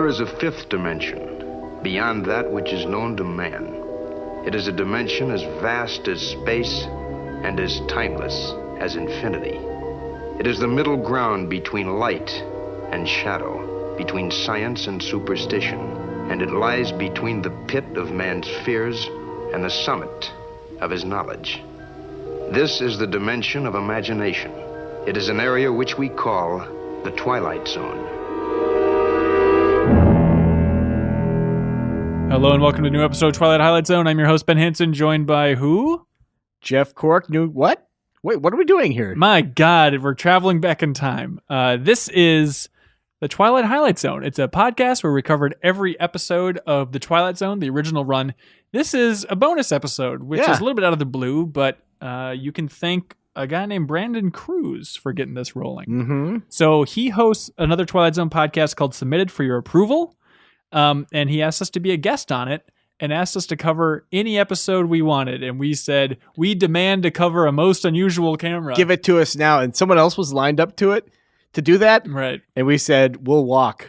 There is a fifth dimension, beyond that which is known to man. It is a dimension as vast as space and as timeless as infinity. It is the middle ground between light and shadow, between science and superstition, and it lies between the pit of man's fears and the summit of his knowledge. This is the dimension of imagination. It is an area which we call the Twilight Zone. Hello and welcome to a new episode of Twilight Zone. I'm your host, Ben Hanson, joined by who? Jeff Cork. What? Wait, what are we doing here? My God, we're traveling back in time. This is the Twilight Zone. It's a podcast where we covered every episode of the Twilight Zone, the original run. This is a bonus episode, which is a little bit out of the blue, but you can thank a guy named Brandon Cruz for getting this rolling. Mm-hmm. So he hosts another Twilight Zone podcast called Submitted for Your Approval. And he asked us to be a guest on it and asked us to cover any episode we wanted. And we said, we demand to cover a most unusual camera. Give it to us now. And someone else was lined up to do that. Right. And we said, we'll walk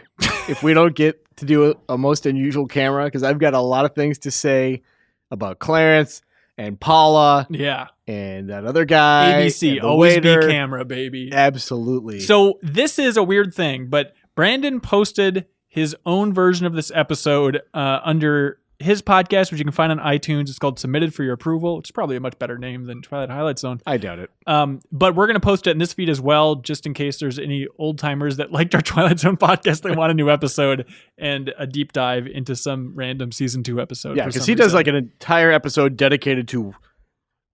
if we don't get to do a most unusual camera, because I've got a lot of things to say about Clarence and Paula. Yeah. And that other guy. ABC, always be camera, baby. Absolutely. So this is a weird thing, but Brandon posted his own version of this episode under his podcast, which you can find on iTunes. It's called Submitted for Your Approval. It's probably a much better name than Twilight Zone. I doubt it. But we're going to post it in this feed as well, just in case there's any old timers that liked our Twilight Zone podcast. They want a new episode and a deep dive into some random season 2 episode. Yeah, because he does like an entire episode dedicated to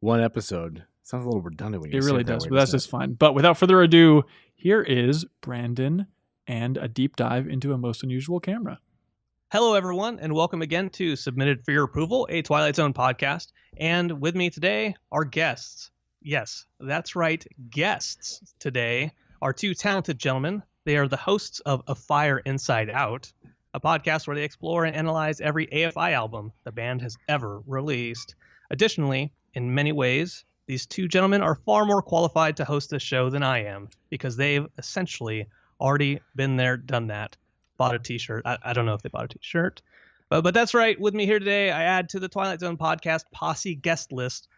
one episode. Sounds a little redundant when you say it. It really does, but that's just fine. But without further ado, here is Brandon and a deep dive into a most unusual camera. Hello, everyone, and welcome again to Submitted for Your Approval, a Twilight Zone podcast. And with me today are guests. Yes, that's right, guests today are two talented gentlemen. They are the hosts of A Fire Inside Out, a podcast where they explore and analyze every AFI album the band has ever released. Additionally, in many ways, these two gentlemen are far more qualified to host this show than I am, because they've essentially already been there, done that. Bought a t-shirt. I don't know if they bought a t-shirt. But that's right. With me here today, I add to the Twilight Zone podcast posse guest list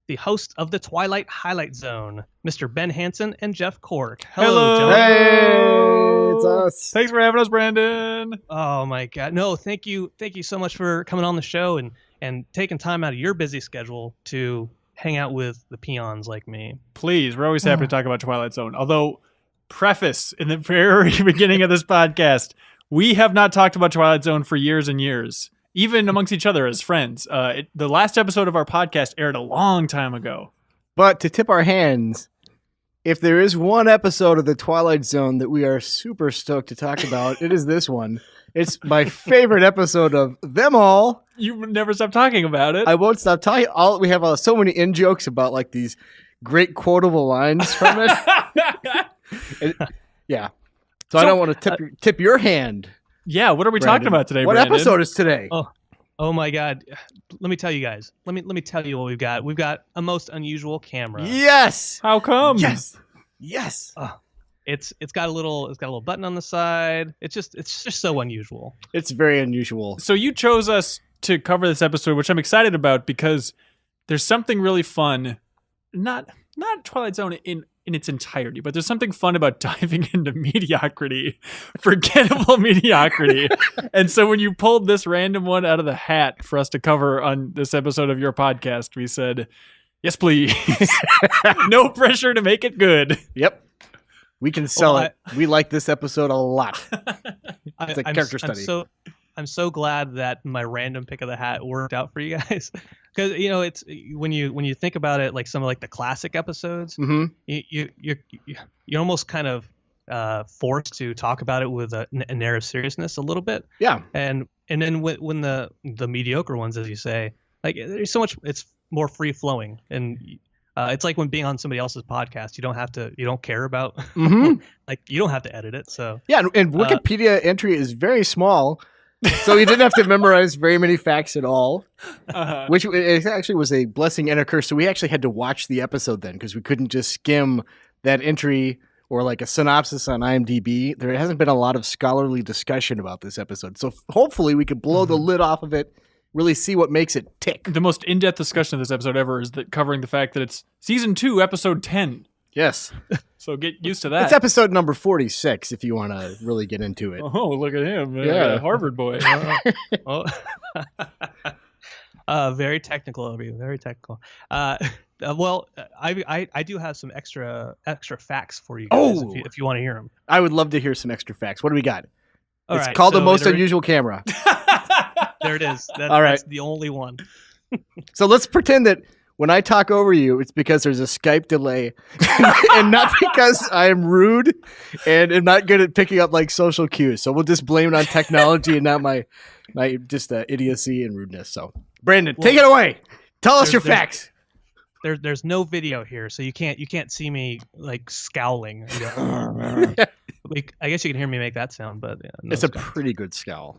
the host of the Twilight Zone, Mr. Ben Hanson and Jeff Cork. Hello. gentlemen. Hey, it's us. Thanks for having us, Brandon. Oh, my God. No, thank you. Thank you so much for coming on the show and taking time out of your busy schedule to hang out with the peons like me. Please, we're always happy to talk about Twilight Zone. Although, preface in the very beginning of this podcast, we have not talked about Twilight Zone for years and years, even amongst each other as friends. The last episode of our podcast aired a long time ago. But to tip our hands, if there is one episode of the Twilight Zone that we are super stoked to talk about, it is this one. It's my favorite episode of them all. You never stop talking about it. I won't stop talking. We have so many in-jokes about like these great quotable lines from it. Yeah. So I don't want to tip your hand. Yeah, what are we talking about today, What Brandon? episode is today? Oh my God. Let me tell you guys. Let me tell you what we've got. We've got a most unusual camera. Yes. How come? Yes. It's got a little button on the side. It's just so unusual. It's very unusual. So you chose us to cover this episode, which I'm excited about because there's something really fun. Not Twilight Zone in its entirety, but there's something fun about diving into mediocrity, forgettable mediocrity. And so when you pulled this random one out of the hat for us to cover on this episode of your podcast, we said, yes, please. No pressure to make it good. Yep. We can sell it. We like this episode a lot. It's a character study. I'm so glad that my random pick of the hat worked out for you guys, because it's when you think about it, like some of like the classic episodes, mm-hmm. you're almost kind of forced to talk about it with an air of seriousness a little bit. Yeah. And then when the mediocre ones, as you say, like there's so much, it's more free flowing, and it's like when being on somebody else's podcast, you don't care about, mm-hmm. like you don't have to edit it. So yeah, and Wikipedia entry is very small. So you didn't have to memorize very many facts at all, which it actually was a blessing and a curse. So we actually had to watch the episode then, because we couldn't just skim that entry or like a synopsis on IMDb, there hasn't been a lot of scholarly discussion about this episode. So hopefully we could blow the lid off of it, really see what makes it tick. The most in-depth discussion of this episode ever is that covering the fact that it's season 2, episode 10. Yes. So get used to that. It's episode number 46 if you want to really get into it. Oh, look at him. Yeah. Harvard boy. Oh. Very technical of you. Very technical. Well, I do have some extra facts for you guys if you want to hear them. I would love to hear some extra facts. What do we got? All it's right, called so The Most Unusual Camera. There it is. All right. That's the only one. So let's pretend that when I talk over you, it's because there's a Skype delay and not because I am rude and am not good at picking up like social cues. So we'll just blame it on technology and not my just idiocy and rudeness. So Brandon, take it away. Tell us your facts. There's no video here, so you can't see me like scowling. Like, I guess you can hear me make that sound, but yeah, no it's a scowl. pretty good scowl.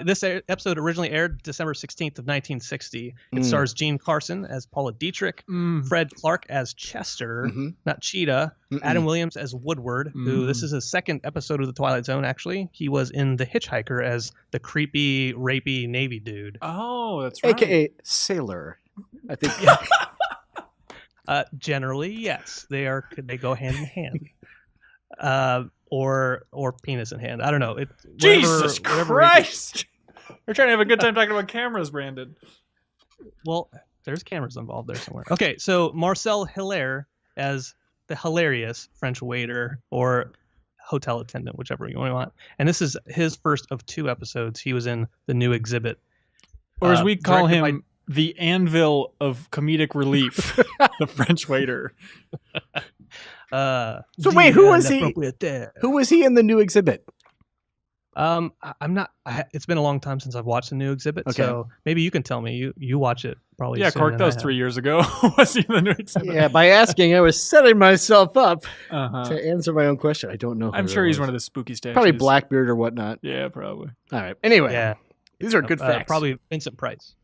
This episode originally aired December 16th of 1960. It stars Gene Carson as Paula Dietrich, Fred Clark as Chester, not Cheetah, Adam Williams as Woodward, who this is his second episode of The Twilight Zone, actually. He was in The Hitchhiker as the creepy, rapey Navy dude. Oh, that's right. AKA Sailor. I think. Generally, yes. They go hand in hand. Or penis in hand. I don't know. Jesus Christ! We're trying to have a good time talking about cameras, Brandon. Well, there's cameras involved there somewhere. Okay, so Marcel Hilaire as the hilarious French waiter or hotel attendant, whichever you want. And this is his first of 2 episodes. He was in The New Exhibit. Or as we call him, the anvil of comedic relief, the French waiter. So wait, who was he? Who was he in The New Exhibit? I'm not. It's been a long time since I've watched The New Exhibit, so maybe you can tell me. You watch it probably. Yeah, Cork, that was 3 years ago. Was he in The New Exhibit? Yeah, by asking, I was setting myself up to answer my own question. I don't know. I'm sure he's one of the spooky statues. Probably Blackbeard or whatnot. Yeah, probably. All right. Anyway, yeah, these are good facts. Probably Vincent Price.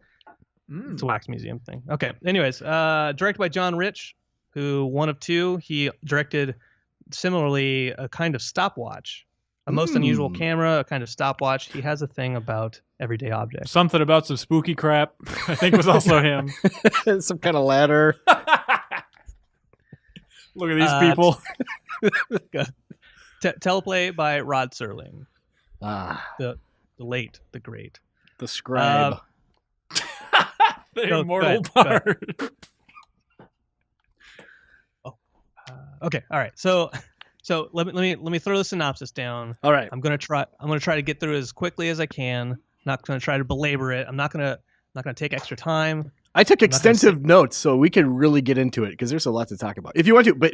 It's a wax museum thing. Okay. Anyways, directed by John Rich, who one of 2. He directed similarly a kind of stopwatch, a most unusual camera, a kind of stopwatch. He has a thing about everyday objects. Something about some spooky crap, I think was also him. Some kind of ladder. Look at these people. Teleplay by Rod Serling. The late, the great. The scribe. The immortal part. Okay, all right. So let me throw the synopsis down. All right. I'm gonna try to get through it as quickly as I can. Not gonna try to belabor it. I'm not gonna take extra time. I took extensive notes so we can really get into it because there's a lot to talk about. If you want to, but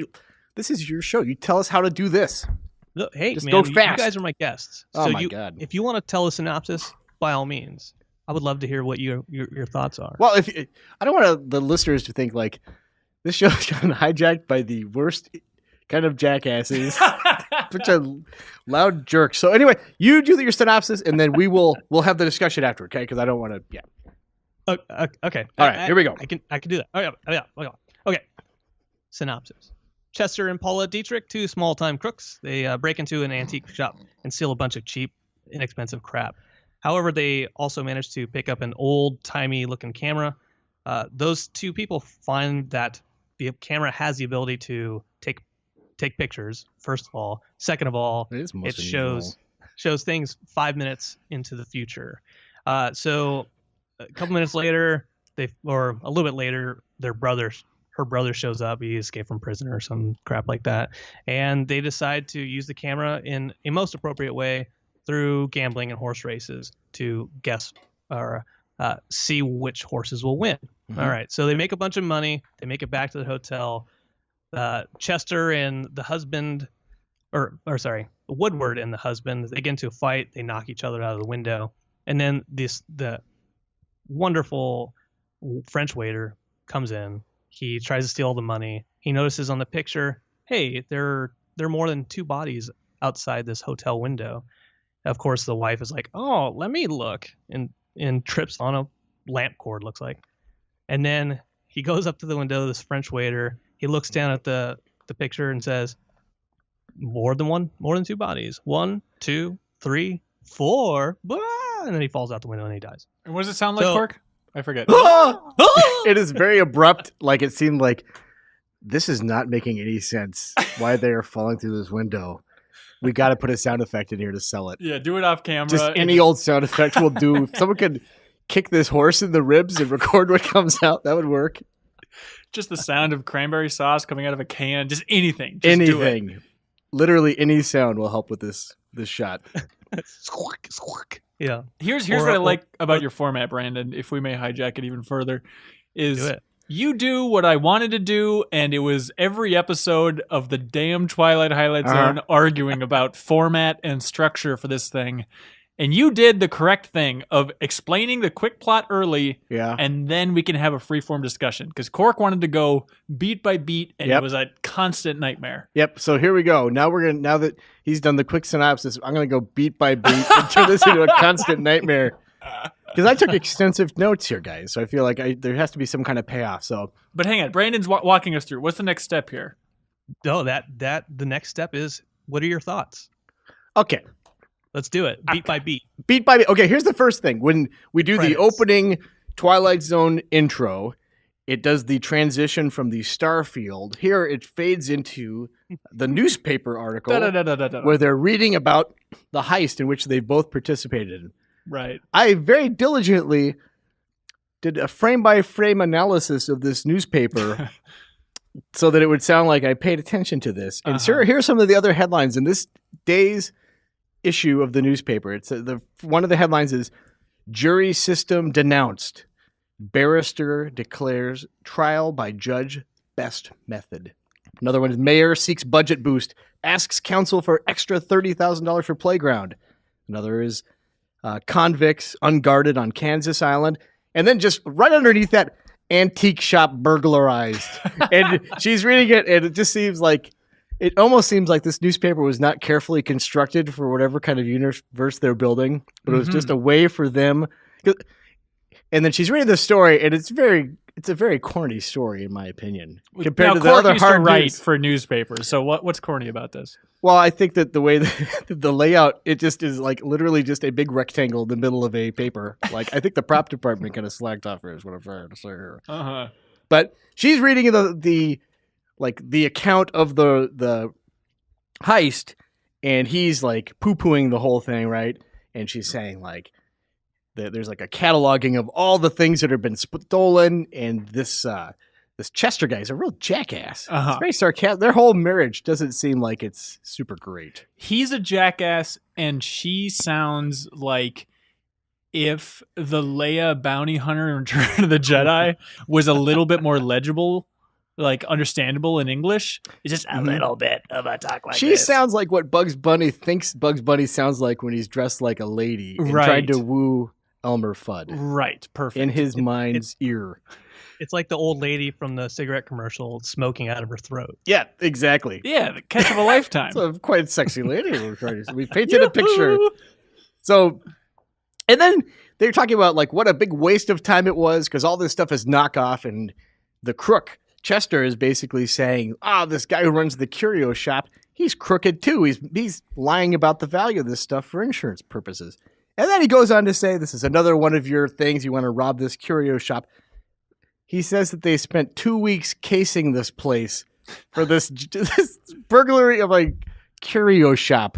this is your show. You tell us how to do this. Look, hey, just man, go fast. You guys are my guests. Oh my God. If you want to tell a synopsis, by all means, I would love to hear what your thoughts are. Well, I don't want the listeners to think like this show has gotten hijacked by the worst kind of jackasses, bunch of loud jerks. So anyway, you do your synopsis, and then we'll have the discussion after, okay? Because I don't want to. Yeah. Okay. All right. Here we go. I can do that. Okay. Synopsis. Chester and Paula Dietrich, 2 small-time crooks. They break into an antique shop and steal a bunch of cheap, inexpensive crap. However, they also manage to pick up an old-timey-looking camera. Those 2 people find that the camera has the ability to take pictures, first of all. Second of all, it shows things 5 minutes into the future. So a couple minutes later, or a little bit later, her brother shows up. He escaped from prison or some crap like that. And they decide to use the camera in a most appropriate way through gambling and horse races to guess or see which horses will win. Mm-hmm. All right. So they make a bunch of money. They make it back to the hotel. Chester and the husband, Woodward and the husband, they get into a fight. They knock each other out of the window. And then the wonderful French waiter comes in. He tries to steal all the money. He notices on the picture, hey, there are more than 2 bodies outside this hotel window. Of course, the wife is like, oh, let me look, and trips on a lamp cord, looks like. And then he goes up to the window, this French waiter. He looks down at the the picture and says, more than two bodies. 1, 2, 3, 4. Blah! And then he falls out the window and he dies. And what does it sound like, So- Cork? I forget. It is very abrupt. Like it seemed like this is not making any sense. Why they are falling through this window? We got to put a sound effect in here to sell it. Yeah, do it off camera. Just any old sound effect will do. If someone could kick this horse in the ribs and record what comes out, that would work. Just the sound of cranberry sauce coming out of a can. Just anything. Just do it. Anything. Literally any sound will help with this shot. Squawk, squawk. Yeah. Here's Or- what I or- like about your format, Brandon, if we may hijack it even further, is Do it. you do what I wanted to do, and it was every episode of the damn Twilight Highlight Zone arguing about format and structure for this thing. And you did the correct thing of explaining the quick plot early, Yeah. and then we can have a free-form discussion. Because Cork wanted to go beat by beat, and Yep. it was a constant nightmare. Yep. So here we go. Now now that he's done the quick synopsis, I'm gonna go beat by beat and turn this into a constant nightmare. Because I took extensive notes here, guys. So I feel like there has to be some kind of payoff. So But hang on, Brandon's walking us through. What's the next step here? No, the next step is, what are your thoughts? okay, Let's do it. Beat by beat. beat by beat. Okay, here's the first thing. When we do the Credits. opening Twilight Zone intro, it does the transition from the star field. Here it fades into the newspaper article Da-da-da-da-da-da. where they're reading about the heist in which they both participated. Right. I very diligently did a frame-by-frame analysis of this newspaper so that it would sound like I paid attention to this. And sir, here are some of the other headlines in this day's issue of the newspaper. It's one of the headlines is "Jury System Denounced. Barrister Declares Trial by Judge Best Method." Another one is "Mayor Seeks Budget Boost. Asks Council for Extra $30,000 for Playground." Another is "Convicts Unguarded on Kansas Island." And then just right underneath that, "Antique Shop Burglarized." And she's reading it, and it almost seems like this newspaper was not carefully constructed for whatever kind of universe they're building, but it was just a way for them. And then she's reading the story, and it's a very corny story, in my opinion, compared now, to the Cork other used to hard write news. for newspapers. So what's corny about this? Well, I think that the way the layout, it just is like literally just a big rectangle in the middle of a paper. Like, I think the prop department kind of slacked off here, is what I'm trying to say here. Uh-huh. But she's reading the account of the heist, and he's like poo-pooing the whole thing, right? And she's saying like that there's like a cataloging of all the things that have been stolen, and this Chester guy is a real jackass. Uh-huh. It's very sarcastic. Their whole marriage doesn't seem like it's super great. He's a jackass, and she sounds like if the Leia bounty hunter in Return of the Jedi was a little bit more legible, like understandable in English. It's just a little bit of a talk like She this. sounds like what Bugs Bunny thinks Bugs Bunny sounds like when he's dressed like a lady and trying Right. to woo Elmer Fudd Right, perfect. in his mind's ear. It's like the old lady from the cigarette commercial smoking out of her throat. Yeah, exactly. Yeah, the catch of a lifetime. It's a quite sexy lady. We painted a picture. So, and then they're talking about like what a big waste of time it was because all this stuff is knockoff, and the crook Chester is basically saying, this guy who runs the curio shop, he's crooked too. He's lying about the value of this stuff for insurance purposes. And then he goes on to say, this is another one of your things. You want to rob this curio shop. He says that they spent 2 weeks casing this place for this burglary of a curio shop.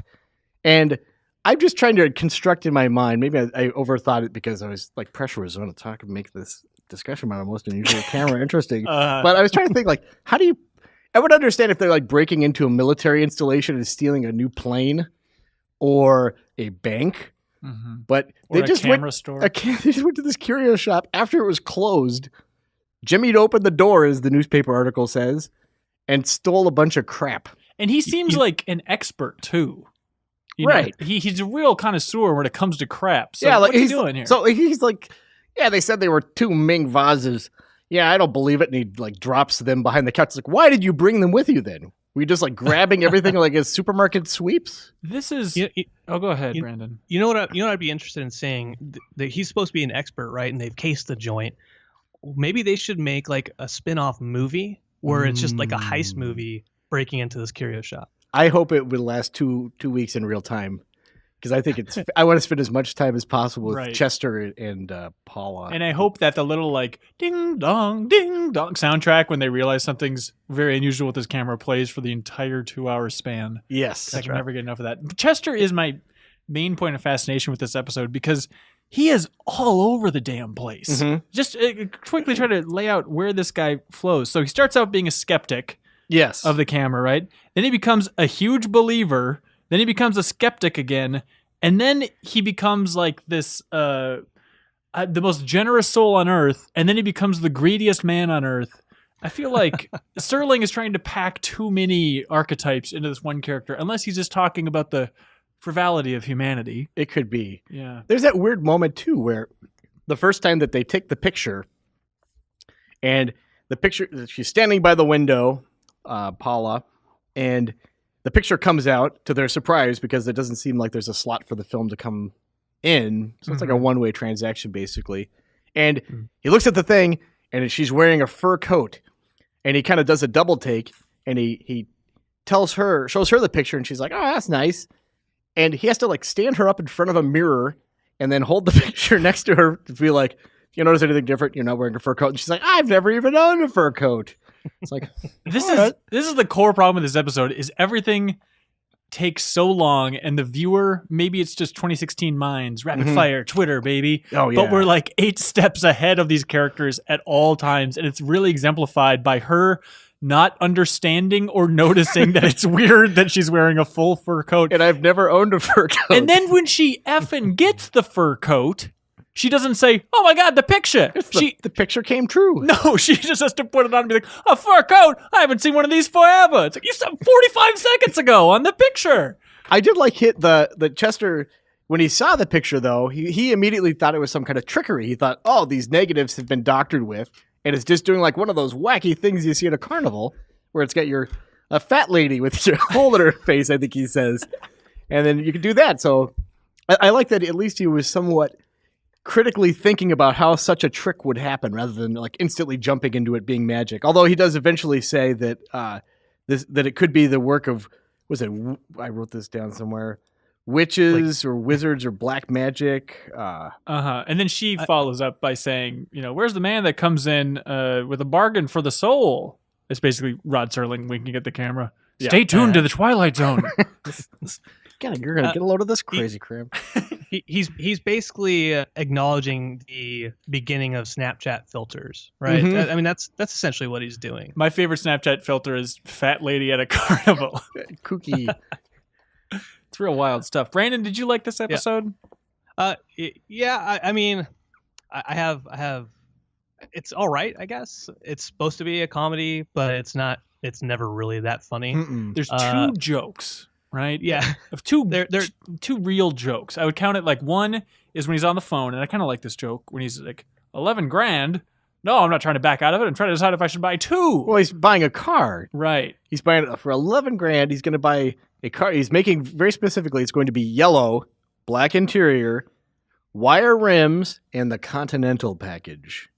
And I'm just trying to construct in my mind. Maybe I overthought it because I was like, pressure was on to talk and make this discussion about a most unusual camera interesting. But I was trying to think like, I would understand if they're like breaking into a military installation and stealing a new plane or a bank. Mhm. But Or they a just camera went, store. they just went to this curio shop after it was closed. Jimmy'd opened the door, as the newspaper article says, and stole a bunch of crap. And he seems like an expert too. You know, Right. he's a real connoisseur when it comes to crap. So Yeah, like, what's he he's- doing here? So he's like, yeah, they said they were 2 Ming vases. Yeah, I don't believe it. And he like drops them behind the couch. Like, why did you bring them with you then? Were you just like grabbing everything like as supermarket sweeps? This is. You, you, Oh, go ahead, you- Brandon. you know what? I'd be interested in saying that he's supposed to be an expert, right? And they've cased the joint. Maybe they should make like a spin-off movie where it's just like a heist movie breaking into this curio shop. I hope it would last two weeks in real time. Because I think I want to spend as much time as possible with Chester and Paula. And I hope that the little like ding dong soundtrack when they realize something's very unusual with this camera plays for the entire 2-hour span. Yes. I can never get enough of that. Chester is my main point of fascination with this episode because he is all over the damn place. Mm-hmm. Just quickly try to lay out where this guy flows. So he starts out being a skeptic of the camera, right? Then he becomes a huge believer. Then he becomes a skeptic again, and then he becomes like this, the most generous soul on earth, and then he becomes the greediest man on earth. I feel like Serling is trying to pack too many archetypes into this one character, unless he's just talking about the frivolity of humanity. It could be. Yeah. There's that weird moment, too, where the first time that they take the picture, and the picture, she's standing by the window, Paula, and the picture comes out to their surprise because it doesn't seem like there's a slot for the film to come in. So it's like a one-way transaction, basically. And he looks at the thing, and she's wearing a fur coat. And he kind of does a double take, and he shows her the picture, and she's like, oh, that's nice. And he has to like stand her up in front of a mirror and then hold the picture next to her to be like, you notice anything different? You're not wearing a fur coat. And she's like, I've never even owned a fur coat. It's like this is the core problem with this episode is everything takes so long, and the viewer, maybe it's just 2016 minds, rapid fire, Twitter, baby. Oh, yeah. But we're like 8 steps ahead of these characters at all times, and it's really exemplified by her not understanding or noticing that it's weird that she's wearing a full fur coat. And I've never owned a fur coat. And then when she effing gets the fur coat, she doesn't say, oh my God, the picture. The picture came true. No, she just has to put it on and be like, a fur coat? I haven't seen one of these forever. It's like, you saw 45 seconds ago on the picture. I did like hit the Chester, when he saw the picture though, he immediately thought it was some kind of trickery. He thought, oh, these negatives have been doctored with, and it's just doing like one of those wacky things you see at a carnival where it's got a fat lady with your hole in her face, I think he says. And then you can do that. So I like that at least he was somewhat critically thinking about how such a trick would happen rather than like instantly jumping into it being magic. Although he does eventually say that that it could be the work of, I wrote this down somewhere, witches or wizards or black magic. And then she follows up by saying, where's the man that comes in with a bargain for the soul? It's basically Rod Serling winking at the camera. Yeah. Stay tuned to the Twilight Zone. You're gonna get a load of this crazy crap. He's basically acknowledging the beginning of Snapchat filters, right? I mean, that's essentially what he's doing. My favorite Snapchat filter is fat lady at a carnival. Kooky. It's real wild stuff. Brandon, did you like this episode? Yeah. I mean, I have. It's all right, I guess. It's supposed to be a comedy, but it's not. It's never really that funny. There's 2 jokes. Right? Yeah. Of they're 2 real jokes. I would count it like one is when he's on the phone, and I kind of like this joke when he's like, 11 grand? No, I'm not trying to back out of it. I'm trying to decide if I should buy 2. Well, he's buying a car. Right. He's buying it for 11 grand. He's going to buy a car. He's making very specifically, it's going to be yellow, black interior, wire rims, and the Continental package.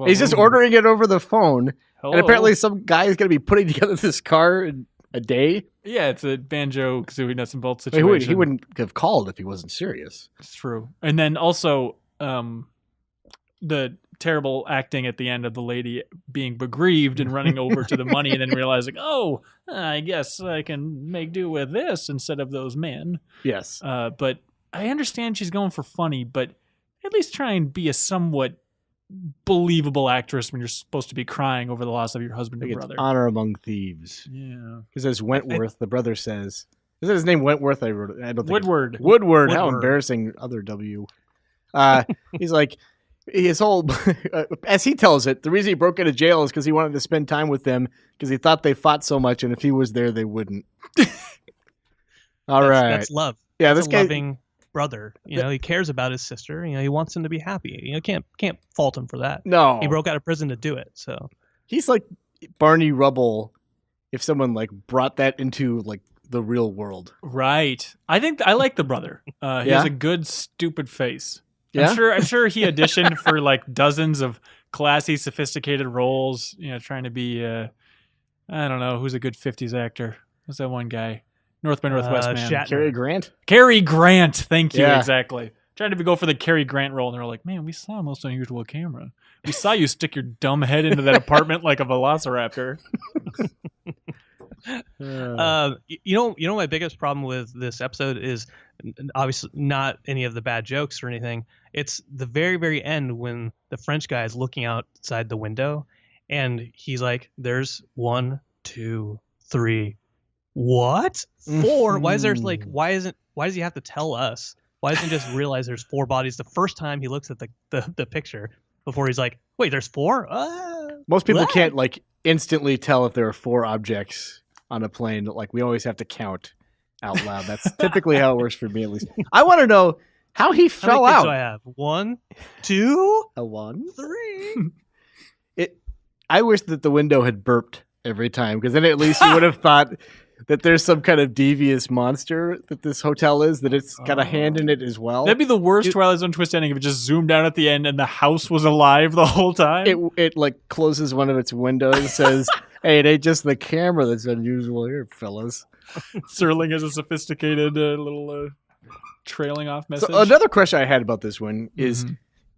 He's just ordering it over the phone. Hello. And apparently some guy is going to be putting together this car in a day. Yeah, it's a Banjo-Kazooie nuts and bolts situation. He wouldn't have called if he wasn't serious. It's true. And then also the terrible acting at the end of the lady being begrieved and running over to the money and then realizing, oh, I guess I can make do with this instead of those men. Yes. But I understand she's going for funny, but at least try and be a somewhat believable actress when you're supposed to be crying over the loss of your husband and brother. Honor among thieves. Yeah. Because there's Wentworth, the brother says. Is that his name, Wentworth? I wrote it. I don't think Woodward. Woodward. How embarrassing. Other W. He's like, his whole, as he tells it, the reason he broke into jail is because he wanted to spend time with them because he thought they fought so much, and if he was there, they wouldn't. All right. That's love. Yeah, that's this guy. Loving brother, he cares about his sister. He wants him to be happy. Can't fault him for that. No, he broke out of prison to do it. So he's like Barney Rubble if someone like brought that into like the real world. Right. I think I like the brother. He has a good stupid face. Yeah? I'm sure he auditioned for like dozens of classy, sophisticated roles. Trying to be I don't know. Who's a good 50s actor? Who's that one guy? North by Northwest man. Shatner. Cary Grant. Cary Grant. Thank you. Yeah. Exactly. Trying to go for the Cary Grant role, and they're like, man, we saw Most Unusual Camera. We saw you stick your dumb head into that apartment like a velociraptor. You know, my biggest problem with this episode is obviously not any of the bad jokes or anything. It's the very, very end when the French guy is looking outside the window, and he's like, "There's 1, 2, 3, what? 4? Why is there like? Why does he have to tell us? Why doesn't he just realize there's 4 bodies the first time he looks at the picture before he's like, wait, there's 4? Most people what? can't like instantly tell if there are 4 objects on a plane. Like we always have to count out loud. That's typically how it works for me, at least. I want to know how he fell How many kids out. do I have? 1, 2, A 1. 3. I wish that the window had burped every time, because then at least you would have thought that there's some kind of devious monster that this hotel is, that it's got a hand in it as well. That'd be the worst Twilight Zone twist ending if it just zoomed out at the end and the house was alive the whole time. It like closes one of its windows and says, "Hey, it ain't just the camera that's unusual here, fellas." Serling has a sophisticated little trailing off message. So another question I had about this one is,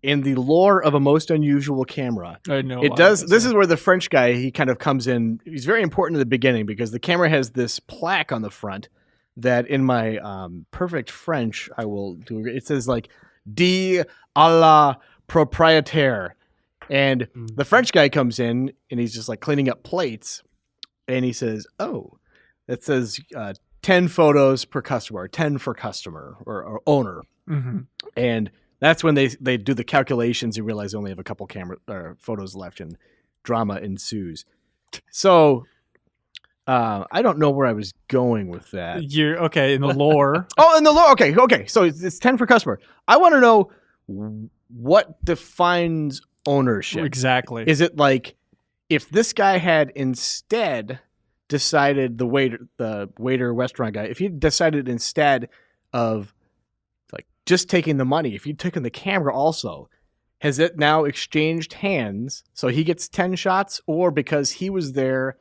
in the lore of A Most Unusual Camera, I know it does. This is where the French guy, he kind of comes in. He's very important in the beginning because the camera has this plaque on the front that, in my perfect French, I will do. It says like "Dit à la propriétaire," and the French guy comes in and he's just like cleaning up plates, and he says, "Oh, it says 10 photos per customer, 10 for customer or owner," and that's when they do the calculations and realize they only have a couple photos left, and drama ensues. So I don't know where I was going with that. You're okay in the lore. Oh, in the lore. Okay. So it's 10 per customer. I want to know what defines ownership. Exactly. Is it like if this guy had instead decided, the waiter restaurant guy, if he decided instead of just taking the money, if you'd taken the camera also, has it now exchanged hands so he gets 10 shots, or because he was there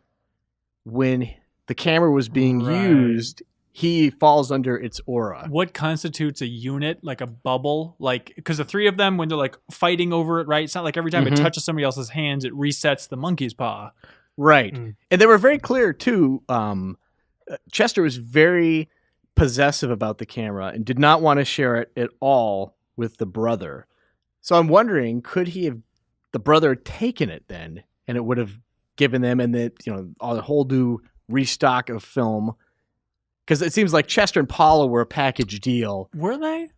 when the camera was being used, he falls under its aura? What constitutes a unit, like a bubble? Like, because the 3 of them, when they're like fighting over it, right? It's not like every time it touches somebody else's hands, it resets the monkey's paw. Right. And they were very clear too. Chester was very possessive about the camera and did not want to share it at all with the brother. So I'm wondering, could the brother taken it then, and it would have given them, and that, a whole new restock of film? Because it seems like Chester and Paula were a package deal. Were they?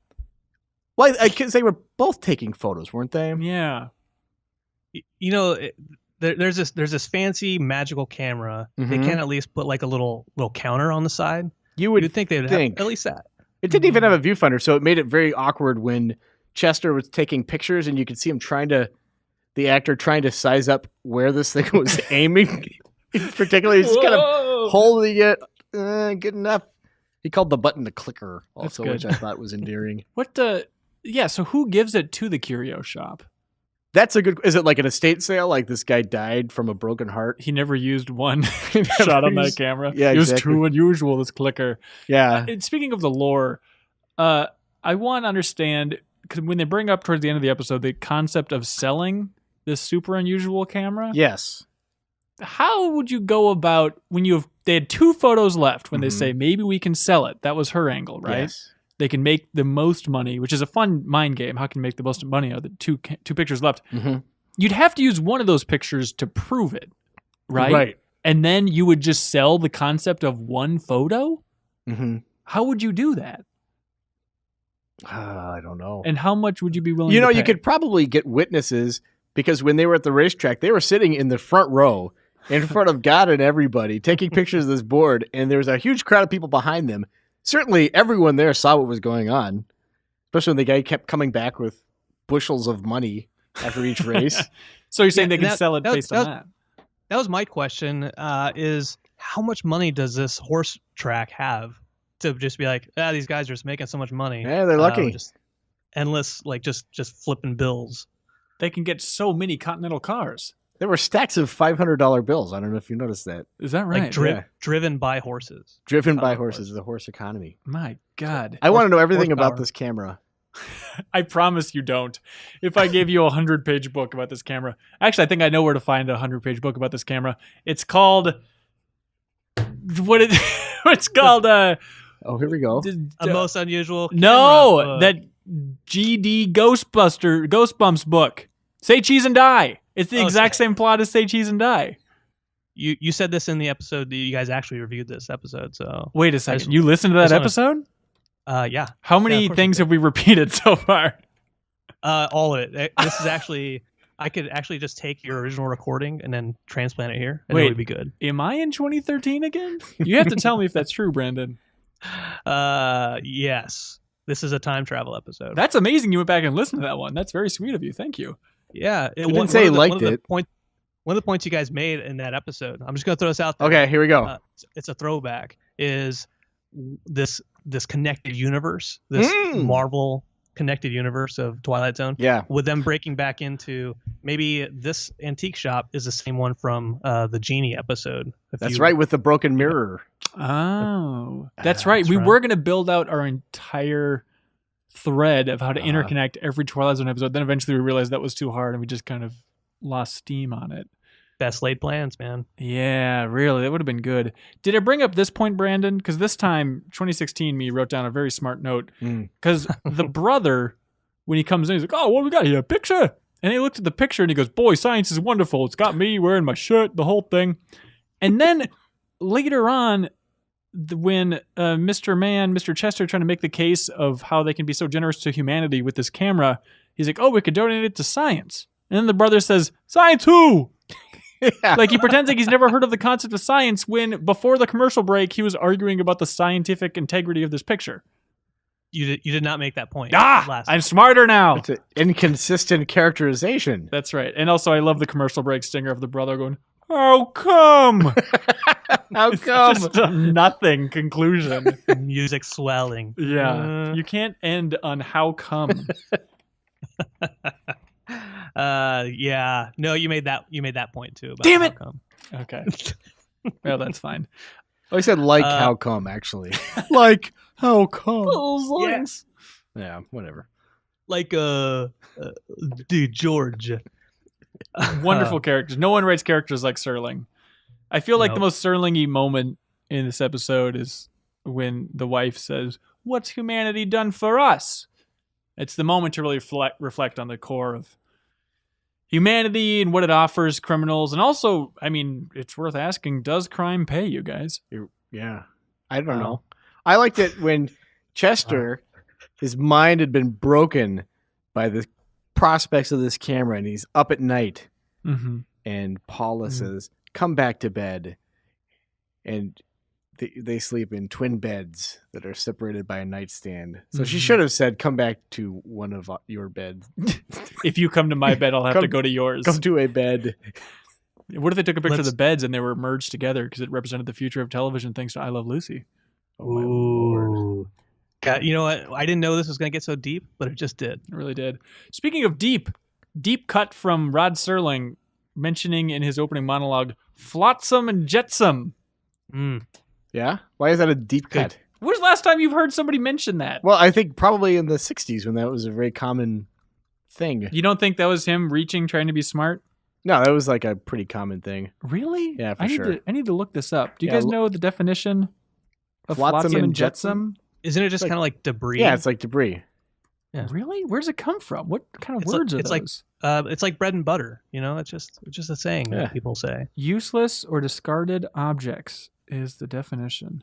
Well, because they were both taking photos, weren't they? Yeah. There's this fancy magical camera. They can't at least put like a little counter on the side. You'd think they'd have at least that. It didn't even have a viewfinder, so it made it very awkward when Chester was taking pictures, and you could see him the actor trying to size up where this thing was aiming. Particularly, he's kind of holding it good enough. He called the button the clicker, also, which I thought was endearing. So who gives it to the curio shop? That's a good. Is it like an estate sale? Like this guy died from a broken heart? He never used one shot on that camera. Yeah, it was exactly. too unusual, this clicker. Yeah. Speaking of the lore, I want to understand, because when they bring up towards the end of the episode the concept of selling this super unusual camera. Yes. How would you go about when they had 2 photos left when they say maybe we can sell it? That was her angle, right? Yes. They can make the most money, which is a fun mind game. How can you make the most money out of the two pictures left? You'd have to use one of those pictures to prove it, right? Right. And then you would just sell the concept of one photo? How would you do that? I don't know. And how much would you be willing to pay? You could probably get witnesses, because when they were at the racetrack, they were sitting in the front row in front of God and everybody, taking pictures of this board, and there was a huge crowd of people behind them. Certainly everyone there saw what was going on, especially when the guy kept coming back with bushels of money after each race. So you're saying they can sell it based on that? That was my question, is how much money does this horse track have to just be like, these guys are just making so much money. Yeah, they're lucky. Just endless, like just flipping bills. They can get so many Continental cars. There were stacks of $500 bills. I don't know if you noticed that. Is that right? Like driven by horses. Driven by horses, the horse economy. My God. I want to know everything horsepower. about this camera. I promise you don't. If I gave you a 100-page book about this camera. Actually, I think I know where to find a 100-page book about this camera. It's called... It's called... Oh, here we go. A most unusual camera. No, that GD Ghostbumps book. Say Cheese and Die. It's the exact same plot as Say Cheese and Die. You said this in the episode that you guys actually reviewed this episode. So wait a second. You listened to that episode? Yeah. How many things have we repeated so far? All of it. This is actually... I could actually just take your original recording and then transplant it here, and it would be good. Am I in 2013 again? You have to tell me if that's true, Brandon. Yes. This is a time travel episode. That's amazing. You went back and listened to that one. That's very sweet of you. Thank you. Yeah. You didn't say you liked it. One of the points you guys made in that episode, I'm just going to throw this out there. Okay, here we go. It's a throwback, is this connected universe, this Marvel connected universe of Twilight Zone. Yeah. With them breaking back into maybe this antique shop is the same one from the Genie episode. That's right, with the broken mirror. Oh, that's right. We were going to build out our entire thread of how to interconnect every Twilight Zone episode. Then eventually we realized that was too hard and we just kind of lost steam on it. Best laid plans, man. Yeah, really. That would have been good. Did I bring up this point, Brandon? Because this time, 2016, me wrote down a very smart note. Because the brother, when he comes in, he's like, oh, what do we got here? A picture? And he looked at the picture and he goes, boy, science is wonderful. It's got me wearing my shirt, the whole thing. And then later on, when Mr. Chester trying to make the case of how they can be so generous to humanity with this camera, he's like, oh, we could donate it to science. And then the brother says, science who? Yeah. Like he pretends like he's never heard of the concept of science when before the commercial break, he was arguing about the scientific integrity of this picture. You did not make that point. I'm smarter now. It's an inconsistent characterization. That's right. And also I love the commercial break stinger of the brother going, how come? How come? Just a nothing conclusion. Music swelling. Yeah. You can't end on how come. Yeah. No, you made that point too. About Damn it. How come. Okay. Well, that's fine. Oh, he said how come, actually. Like, how come? Yes. Yeah, whatever. Like, dude, George. Wonderful characters. No one writes characters like Serling. I feel like the most Serling-y moment in this episode is when the wife says, what's humanity done for us? It's the moment to really reflect on the core of humanity and what it offers criminals. And also, I mean, it's worth asking, does crime pay, you guys? Yeah. I don't know. I liked it when Chester, his mind had been broken by the prospects of this camera, and he's up at night. Mm-hmm. And Paula says, come back to bed. And they sleep in twin beds that are separated by a nightstand. So she should have said, come back to one of your beds. If you come to my bed, I'll have to go to yours. Come to a bed. What if they took a picture of the beds and they were merged together because it represented the future of television thanks to I Love Lucy? Oh, my Lord. God, you know what? I didn't know this was going to get so deep, but it just did. It really did. Speaking of deep cut from Rod Serling mentioning in his opening monologue, Flotsam and Jetsam. Yeah? Why is that a deep cut? When was the last time you've heard somebody mention that? Well, I think probably in the 60s when that was a very common thing. You don't think that was him reaching, trying to be smart? No, that was like a pretty common thing. Really? Yeah, for sure. I need to look this up. Do you guys know the definition of Flotsam and Jetsam? Isn't it just kind of like debris? Yeah, it's like debris. Yeah. Really? Where's it come from? What kind of words are those? It's like bread and butter. You know, it's just a saying that people say. Useless or discarded objects is the definition.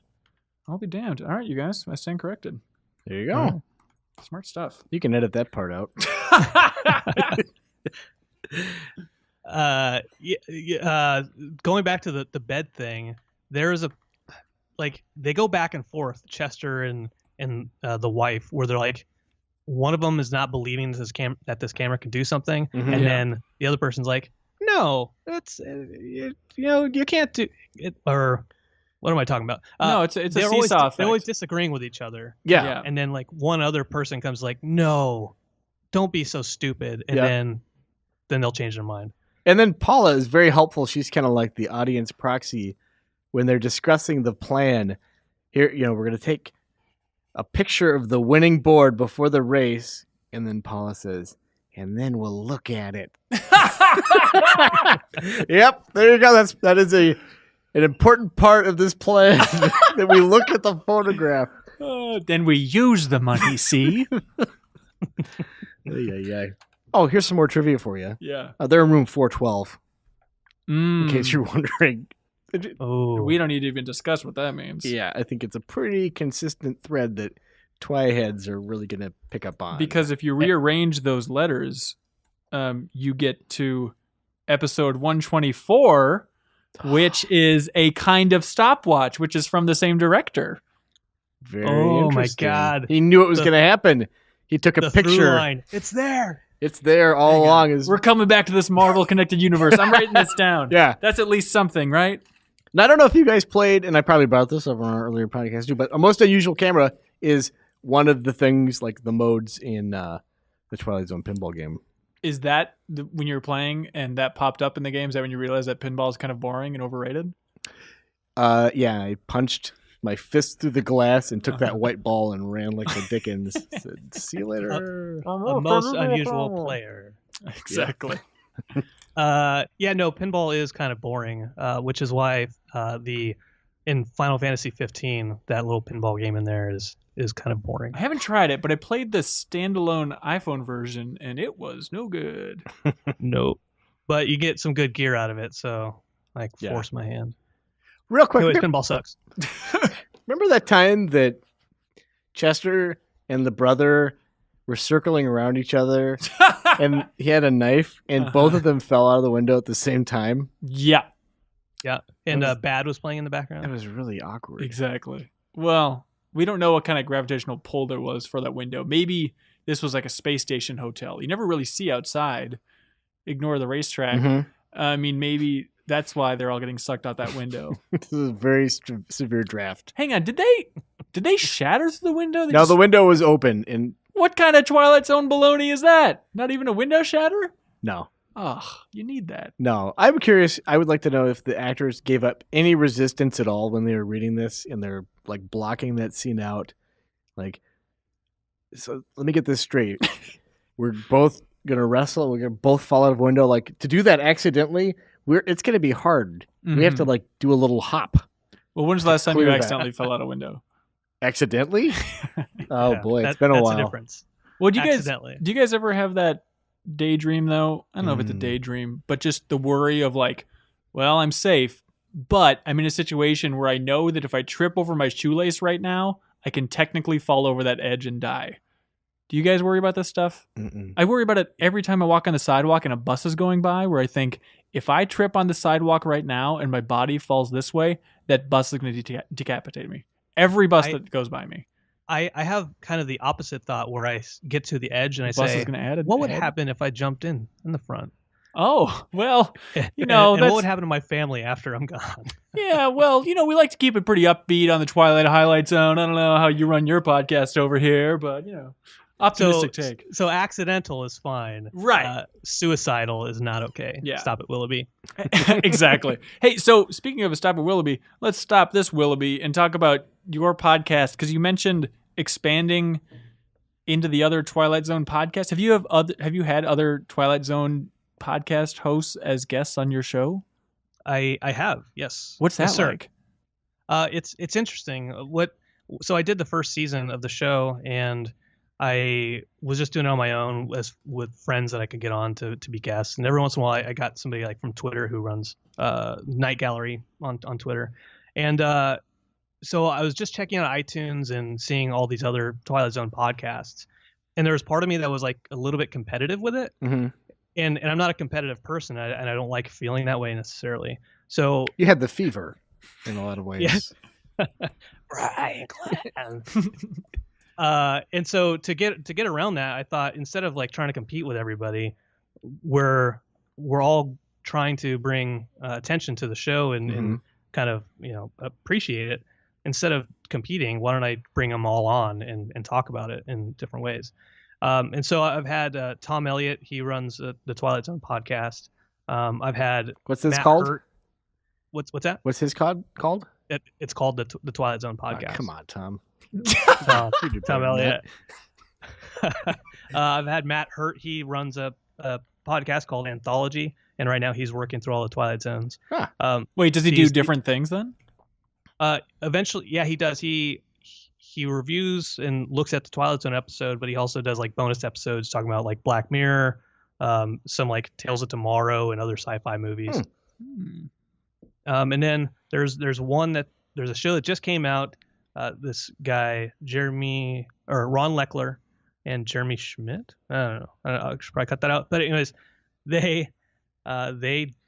I'll be damned. All right, you guys. I stand corrected. There you go. Smart stuff. You can edit that part out. Going back to the bed thing, there's they go back and forth, Chester and the wife, where they're like, one of them is not believing that this camera can do something, and then the other person's like, no, it's you can't do it. Or what am I talking about? No, it's a seesaw effect. They're always disagreeing with each other. Yeah. And then like one other person comes like, no, don't be so stupid, and then they'll change their mind. And then Paula is very helpful. She's kind of like the audience proxy when they're discussing the plan. Here, we're going to take a picture of the winning board before the race. And then Paula says, and then we'll look at it. Yep, there you go. That is an important part of this plan that we look at the photograph. Then we use the money, see? Yeah. Oh, here's some more trivia for you. Yeah. They're in room 412, in case you're wondering. Oh, We don't need to even discuss what that means. Yeah, I think it's a pretty consistent thread that Twi-heads are really going to pick up on. Because if you rearrange those letters, you get to episode 124, which is a kind of stopwatch, which is from the same director. Very oh my interesting. God! He knew it was going to happen. He took a The through picture. line. It's there. It's there all along. We're coming back to this Marvel connected universe. I'm writing this down. Yeah. That's at least something, right? And I don't know if you guys played, and I probably brought this up on our earlier podcast too, but a most unusual camera is one of the things, like the modes in the Twilight Zone pinball game. Is that when you were playing and that popped up in the game? Is that when you realized that pinball is kind of boring and overrated? Yeah, I punched my fist through the glass and took that white ball and ran like the Dickens. Said, see you later. A most unusual player. Exactly. Pinball is kind of boring, which is why in Final Fantasy 15, that little pinball game in there is kind of boring. I haven't tried it, but I played the standalone iPhone version and it was no good. Nope. But you get some good gear out of it, so I force my hand. Real quick, Anyways, pinball sucks. remember that time that Chester and the brother were circling around each other and he had a knife and both of them fell out of the window at the same time? Yeah, Yeah. And Bad was playing in the background. It was really awkward. exactly. Well, we don't know what kind of gravitational pull there was for that window. Maybe this was like a space station hotel. You never really see outside. Ignore the racetrack. Mm-hmm. I mean, maybe that's why they're all getting sucked out that window. This is a very severe draft. Hang on, did they shatter through the window? No, the window was open and What kind of Twilight Zone baloney is that? Not even a window shatter? no. Ugh, you need that. No, I'm curious. I would like to know if the actors gave up any resistance at all when they were reading this and they're like blocking that scene out. Like, so let me get this straight. We're both going to wrestle. We're going to both fall out of a window. Like, to do that accidentally, it's going to be hard. We have to like do a little hop. Well, when's the last time Clear you that. accidentally fell out a window? Accidentally? Oh Yeah, boy, it's been a that's while. a difference. Well, do Accidentally. you guys ever have that daydream though? I don't know if it's a daydream, but just the worry of like, well, I'm safe, but I'm in a situation where I know that if I trip over my shoelace right now, I can technically fall over that edge and die. Do you guys worry about this stuff? Mm-mm. I worry about it every time I walk on the sidewalk and a bus is going by, where I think if I trip on the sidewalk right now and my body falls this way, that bus is going to decapitate me. Every bus that goes by me. I have kind of the opposite thought where I get to the edge and I The bus say, is going to add what would happen if I jumped in the front? Oh, well, you know, and that's, what would happen to my family after I'm gone? yeah, well, you know, we like to keep it pretty upbeat on the Twilight Highlight Zone. I don't know how you run your podcast over here, but, you know, optimistic take. So accidental is fine. Right. Suicidal is not okay. Yeah. Stop it, Willoughby. Exactly. Hey, so speaking of a stop at Willoughby, let's stop this Willoughby and talk about your podcast, because you mentioned expanding into the other Twilight Zone podcast. Have you had other Twilight Zone podcast hosts as guests on your show? I have, yes. What's that Yes, sir. like? It's interesting. So I did the first season of the show, and I was just doing it on my own with friends that I could get on to be guests. And every once in a while, I got somebody like from Twitter who runs Night Gallery on Twitter. And so I was just checking out iTunes and seeing all these other Twilight Zone podcasts. And there was part of me that was like a little bit competitive with it. Mm-hmm. And I'm not a competitive person, and I don't like feeling that way necessarily. So You had the fever in a lot of ways. Yes. Brian Clan. And so to get around that, I thought instead of like trying to compete with everybody, we're all trying to bring attention to the show and kind of, you know, appreciate it. Instead of competing, why don't I bring them all on and talk about it in different ways? And so I've had Tom Elliott. He runs the Twilight Zone podcast. I've had What's this Matt called? Hurt. What's that? What's his called? It's called the Twilight Zone podcast. Oh, come on, Tom. Tom You do better than Elliott. I've had Matt Hurt. He runs a podcast called Anthology, and right now he's working through all the Twilight Zones. Huh. Wait, does he do different things then? Eventually, yeah, he does. He reviews and looks at the Twilight Zone episode, but he also does like bonus episodes talking about like Black Mirror, some like Tales of Tomorrow and other sci-fi movies. And then there's a show that just came out. This guy Ron Leckler and Jeremy Schmidt. I don't know. I should probably cut that out. But anyways, they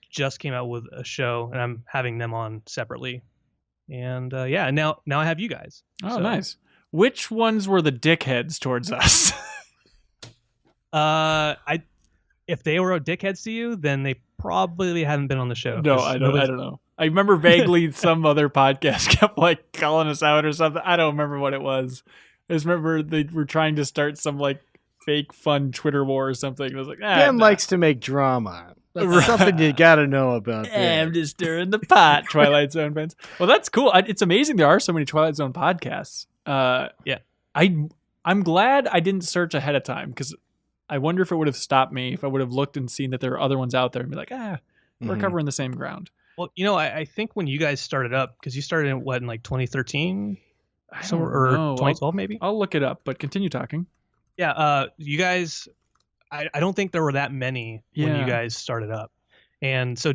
just came out with a show, and I'm having them on separately. And now I have you guys. Oh, nice. Which ones were the dickheads towards us? If they were dickheads to you, then they probably haven't been on the show. No, I don't know. I remember vaguely some other podcast kept like calling us out or something. I don't remember what it was. I just remember they were trying to start some like fake fun Twitter war or something. And I was like, Ben likes to make drama. That's something you got to know about. I'm just stirring the pot, Twilight Zone fans. Well, that's cool. It's amazing there are so many Twilight Zone podcasts. Yeah. I'm glad I didn't search ahead of time because I wonder if it would have stopped me if I would have looked and seen that there are other ones out there and be like, we're covering the same ground. Well, I think when you guys started up, because you started in like 2013 or 2012 maybe? I'll look it up, but continue talking. Yeah, you guys, I don't think there were that many when you guys started up. And so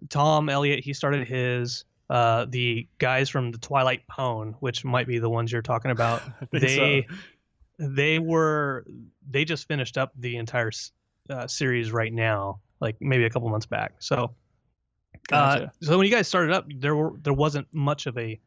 Tom Elliott, he started his, the guys from the Twilight Pwn, which might be the ones you're talking about. They just finished up the entire series right now, like maybe a couple months back. So, gotcha. So when you guys started up, there wasn't much of a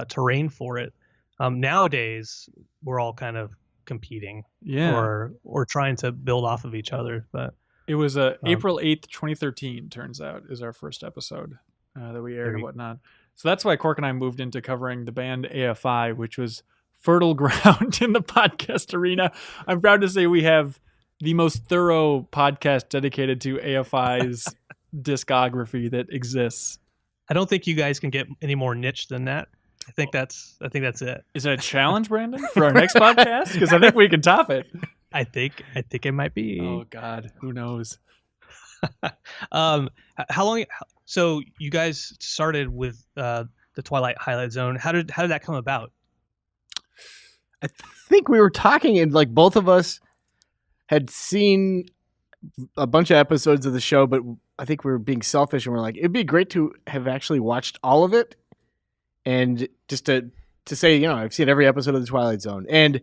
terrain for it. Nowadays, we're all kind of competing, or trying to build off of each other. But it was April 8th, 2013. Turns out is our first episode that we aired and whatnot. So that's why Cork and I moved into covering the band AFI, which was fertile ground in the podcast arena. I'm proud to say we have the most thorough podcast dedicated to AFI's discography that exists. I don't think you guys can get any more niche than that. I think that's it. Is it a challenge, Brandon, for our next podcast? Because I think we can top it. I think it might be. Oh God, who knows? How long? So you guys started with the Twilight Zone. How did that come about? I think we were talking, and like both of us had seen a bunch of episodes of the show, but I think we were being selfish, and we're like, it'd be great to have actually watched all of it. And just to say, I've seen every episode of the Twilight Zone. And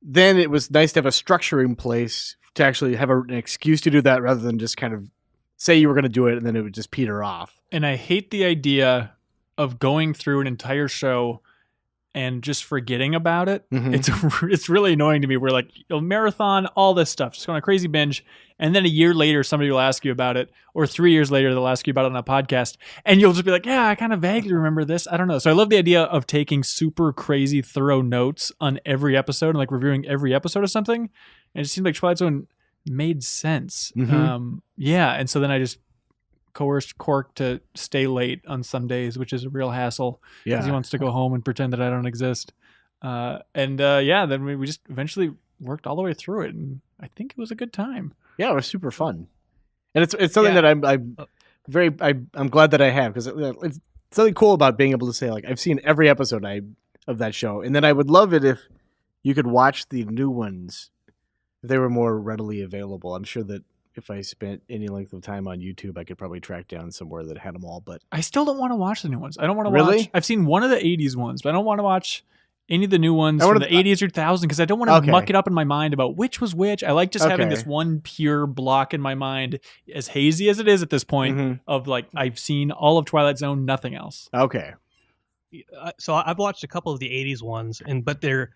then it was nice to have a structure in place to actually have an excuse to do that rather than just kind of say you were going to do it and then it would just peter off. And I hate the idea of going through an entire show and just forgetting about it. Mm-hmm. It's really annoying to me. We're like, you'll marathon all this stuff, just go on a crazy binge. And then a year later, somebody will ask you about it, or 3 years later, they'll ask you about it on a podcast. And you'll just be like, yeah, I kind of vaguely remember this. I don't know. So I love the idea of taking super crazy, thorough notes on every episode and like reviewing every episode of something. And it seemed like Twilight Zone made sense. Mm-hmm. And so then I just coerced Cork to stay late on some days, which is a real hassle because he wants to go home and pretend that I don't exist. Then we just eventually worked all the way through it, and I think it was a good time. Yeah, it was super fun, and it's something that I'm glad that I have, because it's something cool about being able to say like I've seen every episode of that show, and then I would love it if you could watch the new ones if they were more readily available. I'm sure that if I spent any length of time on YouTube, I could probably track down somewhere that had them all. But I still don't want to watch the new ones. I don't want to really watch. I've seen one of the 80s ones, but I don't want to watch any of the new ones from the 80s or 2000s because I don't want to muck it up in my mind about which was which. I like just having this one pure block in my mind, as hazy as it is at this point, of like I've seen all of Twilight Zone, nothing else. Okay. So I've watched a couple of the 80s ones, but they're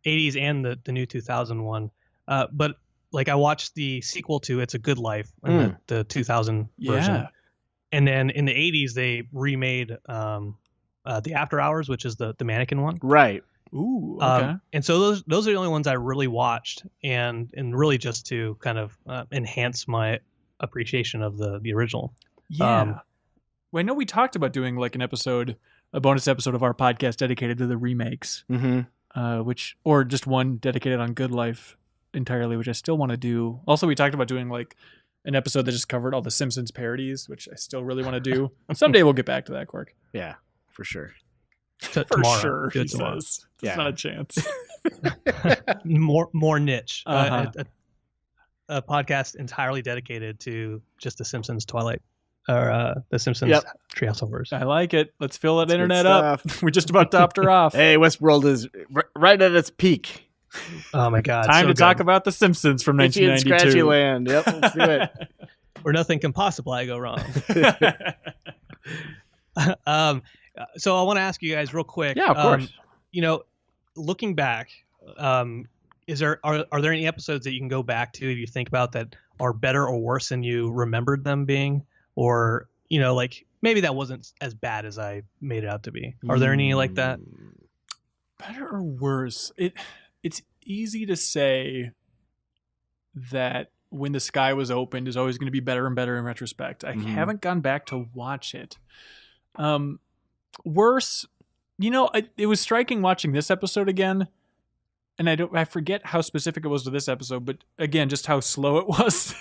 80s and the new 2000 one. But like I watched the sequel to It's a Good Life, the 2000 version. And then in the 80s, they remade the After Hours, which is the mannequin one. Right. Ooh, okay. And so those are the only ones I really watched, and really just to kind of enhance my appreciation of the original. Yeah. Well, I know we talked about doing like a bonus episode of our podcast dedicated to the remakes, or just one dedicated on Good Life entirely, which I still want to do. Also, we talked about doing like an episode that just covered all the Simpsons parodies, which I still really want to do. Someday we'll get back to that, Cork. Yeah, for sure. For tomorrow. sure, Do it he tomorrow. says. Yeah. There's not a chance. more niche. Uh-huh. A podcast entirely dedicated to just the Simpsons Twilight or the Simpsons Treehouse of Horrors. I like it. Let's fill that That's good internet up. We just about topped her off. Hey, Westworld is right at its peak. Oh my God! Time so to good. talk about The Simpsons from Itchy and 1992. Scratchy Land. Yep, let's do it. Where nothing can possibly go wrong. So I want to ask you guys real quick. Yeah, of course. Looking back, are there any episodes that you can go back to if you think about that are better or worse than you remembered them being, or like maybe that wasn't as bad as I made it out to be? Are there any like that? Better or worse? It's easy to say that When the Sky Was Opened is always going to be better and better in retrospect. I haven't gone back to watch it. Worse, it was striking watching this episode again, and I forget how specific it was to this episode, but again, just how slow it was,